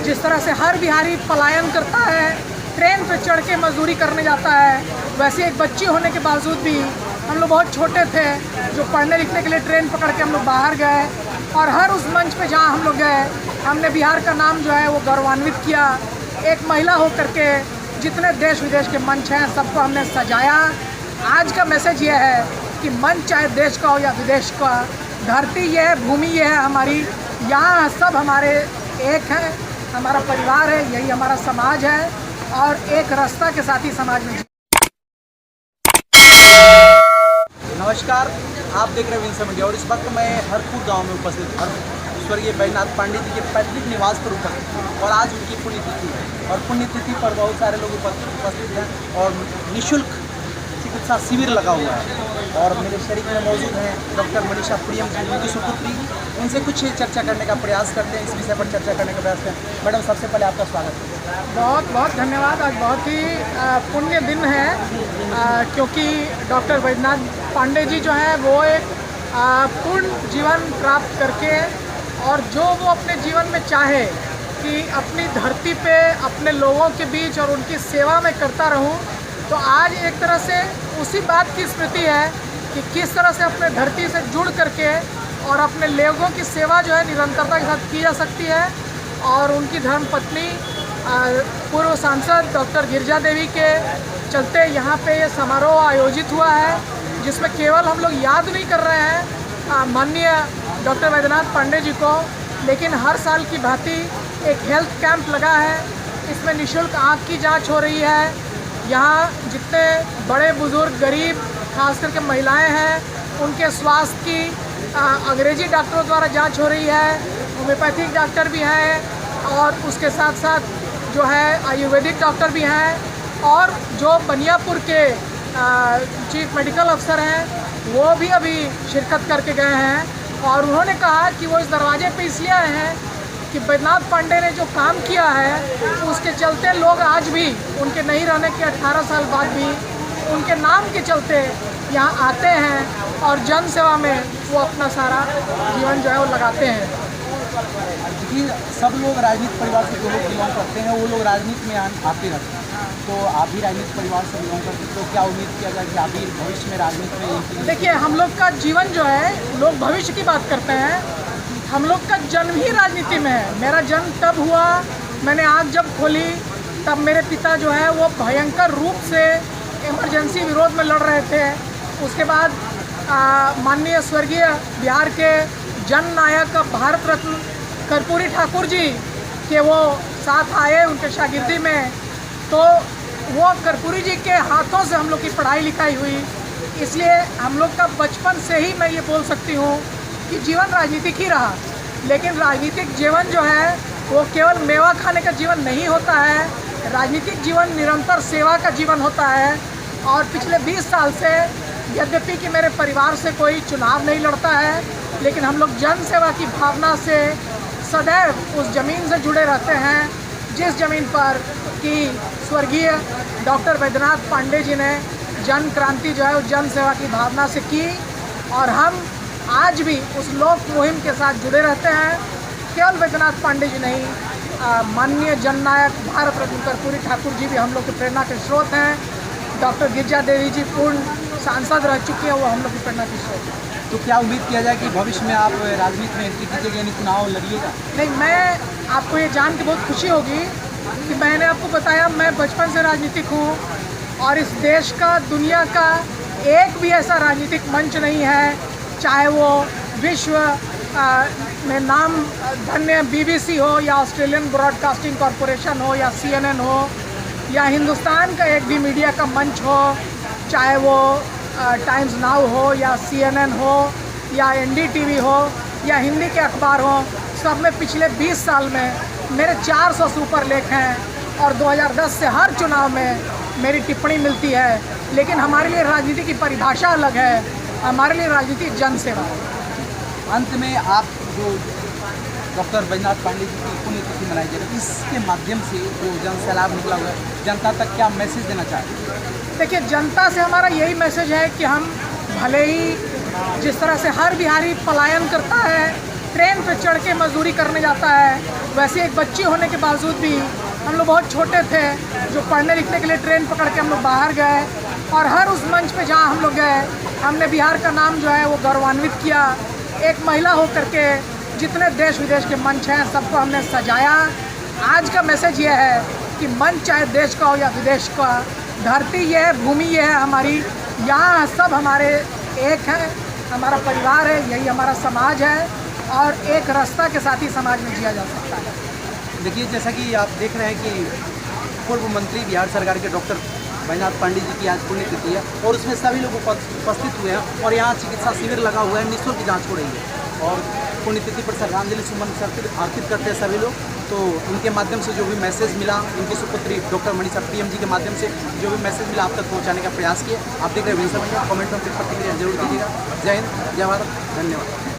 जिस तरह से हर बिहारी पलायन करता है, ट्रेन पर चढ़ के मजदूरी करने जाता है, वैसे एक बच्ची होने के बावजूद भी हम लोग बहुत छोटे थे जो पढ़ने लिखने के लिए ट्रेन पकड़ के हम लोग बाहर गए, और हर उस मंच पे जहाँ हम लोग गए हमने बिहार का नाम जो है वो गौरवान्वित किया। एक महिला होकर के जितने देश विदेश के मंच हैं सबको हमने सजाया। आज का मैसेज ये है कि मंच चाहे देश का हो या विदेश का, धरती ये है, भूमि ये है हमारी, यहाँ सब हमारे एक हैं, हमारा परिवार है, यही हमारा समाज है, और एक रास्ता के साथ ही समाज में। नमस्कार, आप देख रहे हैं विंसर मीडिया, और इस वक्त मैं हरपुर गांव में उपस्थित हूँ। स्वर्गीय बैजनाथ पांडे जी के पैतृक निवास पर उपस्थित हूँ और आज उनकी पुण्यतिथि है, और पुण्यतिथि पर बहुत सारे लोग उपस्थित हैं और निःशुल्क चिकित्सा शिविर लगा हुआ है। और मेरे शरीक में मौजूद हैं डॉक्टर मनीषा प्रियम जी, उनकी सुपुत्री। उनसे कुछ चर्चा करने का प्रयास करते हैं, इस विषय पर चर्चा करने का प्रयास करते हैं। मैडम, सबसे पहले आपका स्वागत है। बहुत बहुत धन्यवाद। आज बहुत ही पुण्य दिन है, क्योंकि डॉक्टर बैजनाथ पांडे जी जो हैं वो एक पूर्ण जीवन प्राप्त करके, और जो वो अपने जीवन में चाहे कि अपनी धरती पे अपने लोगों के बीच और उनकी सेवा में करता रहूं, तो आज एक तरह से उसी बात की स्मृति है कि किस तरह से अपने धरती से जुड़ करके और अपने लोगों की सेवा जो है निरंतरता के साथ की जा सकती है। और उनकी धर्मपत्नी पूर्व सांसद डॉक्टर गिरिजा देवी के चलते यहाँ पे ये समारोह आयोजित हुआ है, जिसमें केवल हम लोग याद नहीं कर रहे हैं माननीय डॉक्टर बैजनाथ पांडे जी को, लेकिन हर साल की भांति एक हेल्थ कैंप लगा है। इसमें निःशुल्क आँख की जांच हो रही है। यहाँ जितने बड़े बुजुर्ग गरीब खास करके महिलाएं हैं उनके स्वास्थ्य की अंग्रेजी डॉक्टरों द्वारा जांच हो रही है, होम्योपैथिक डॉक्टर भी हैं, और उसके साथ साथ जो है आयुर्वेदिक डॉक्टर भी हैं, और जो बनियापुर के चीफ मेडिकल अफसर हैं वो भी अभी शिरकत करके गए हैं। और उन्होंने कहा कि वो इस दरवाजे पे इसलिए आए हैं कि बैजनाथ पांडे ने जो काम किया है उसके चलते लोग आज भी उनके नहीं रहने के 18 साल बाद भी उनके नाम के चलते यहाँ आते हैं और जन सेवा में वो अपना सारा जीवन जो है वो लगाते हैं। देखिए, सब लोग राजनीतिक परिवार से जो लोग बिलोंग करते हैं वो लोग राजनीति में आते रहते हैं, तो आप भी राजनीतिक परिवार से बिलोंग करते हैं, तो क्या उम्मीद किया जाए कि आप भी भविष्य में राजनीति में? देखिए, हम लोग का जीवन जो है, लोग भविष्य की बात करते हैं, हम लोग का जन्म ही राजनीति में है। मेरा जन्म तब हुआ, मैंने आँख जब खोली तब मेरे पिता जो है वो भयंकर रूप से इमरजेंसी विरोध में लड़ रहे थे। उसके बाद माननीय स्वर्गीय बिहार के जन नायक भारत रत्न कर्पूरी ठाकुर जी के वो साथ आए उनके शागिर्दी में, तो वो कर्पूरी जी के हाथों से हम लोग की पढ़ाई लिखाई हुई। इसलिए हम लोग का बचपन से ही मैं ये बोल सकती हूँ कि जीवन राजनीतिक ही रहा। लेकिन राजनीतिक जीवन जो है वो केवल मेवा खाने का जीवन नहीं होता है, राजनीतिक जीवन निरंतर सेवा का जीवन होता है। और पिछले 20 साल से यद्यपि कि मेरे परिवार से कोई चुनाव नहीं लड़ता है, लेकिन हम लोग जन सेवा की भावना से सदैव उस ज़मीन से जुड़े रहते हैं जिस ज़मीन पर कि स्वर्गीय डॉक्टर बैजनाथ पांडे जी ने जन क्रांति जो है उस जन सेवा की भावना से की, और हम आज भी उस लोक मुहिम के साथ जुड़े रहते हैं। केवल बैजनाथ पांडे जी नहीं, माननीय जननायक भारत रत्न कर्पूरी ठाकुर जी भी हम लोग के प्रेरणा के स्रोत हैं। डॉक्टर गिरिजा देवी जी पूर्ण सांसद रह चुकी हैं, वो हम लोग की प्रेरणा के स्रोत हैं। तो क्या उम्मीद किया जाए कि भविष्य में आप राजनीति में एंट्री कीजिएगा, यानी चुनाव लड़िएगा? नहीं, मैं आपको ये जान के बहुत खुशी होगी कि मैंने आपको बताया मैं बचपन से राजनीतिक हूँ, और इस देश का, दुनिया का एक भी ऐसा राजनीतिक मंच नहीं है, चाहे वो विश्व में नाम धन्य BBC हो, या ऑस्ट्रेलियन ब्रॉडकास्टिंग कॉरपोरेशन हो, या CNN हो, या हिंदुस्तान का एक भी मीडिया का मंच हो, चाहे वो टाइम्स नाउ हो, या CNN हो, या NDTV हो, या हिंदी के अखबार हो, सब में पिछले 20 साल में मेरे 400 सुपर लेख हैं, और 2010 से हर चुनाव में मेरी टिप्पणी मिलती है। लेकिन हमारे लिए राजनीति की परिभाषा अलग है, हमारे लिए राजनीति जन सेवा है। अंत में आप जो डॉक्टर बैजनाथ पांडे जी की पुण्यतिथि मनाई जा रही है, इसके माध्यम से जो जन सैलाब निकला हुआ है, जनता तक क्या मैसेज देना चाहते हैं? देखिए, जनता से हमारा यही मैसेज है कि हम भले ही जिस तरह से हर बिहारी पलायन करता है, ट्रेन पे चढ़ के मजदूरी करने जाता है, वैसे एक बच्ची होने के बावजूद भी हम लोग बहुत छोटे थे जो पढ़ने लिखने के लिए ट्रेन पकड़ के हम लोग बाहर गए, और हर उस मंच पे जहाँ हम लोग गए हमने बिहार का नाम जो है वो गौरवान्वित किया। एक महिला होकर के जितने देश विदेश के मंच हैं सबको हमने सजाया। आज का मैसेज ये है कि मंच चाहे देश का हो या विदेश का, धरती ये है, भूमि ये है हमारी, यहाँ सब हमारे एक हैं, हमारा परिवार है, यही हमारा समाज है, और एक रास्ता के साथ ही समाज में जिया जा सकता है। देखिए, जैसा कि आप देख रहे हैं कि पूर्व मंत्री बिहार सरकार के डॉक्टर बैजनाथ पांडे जी की आज पुण्यतिथि है और उसमें सभी लोग उपस्थित हुए हैं और यहाँ चिकित्सा शिविर लगा हुआ है, निःशुल्क जाँच हो रही है और पुण्यतिथि पर श्रद्धांजलि सुमन अर्पित करते हैं सभी लोग। तो इनके माध्यम से जो भी मैसेज मिला, इनकी सुपुत्री डॉक्टर मनीषा PM जी के माध्यम से जो भी मैसेज मिला आप तक पहुँचाने का प्रयास किए। आप देख रहे हैं विंसम इंडिया, कमेंट में प्रतिक्रिया जरूर दीजिएगा। जय हिंद, जय भारत, धन्यवाद।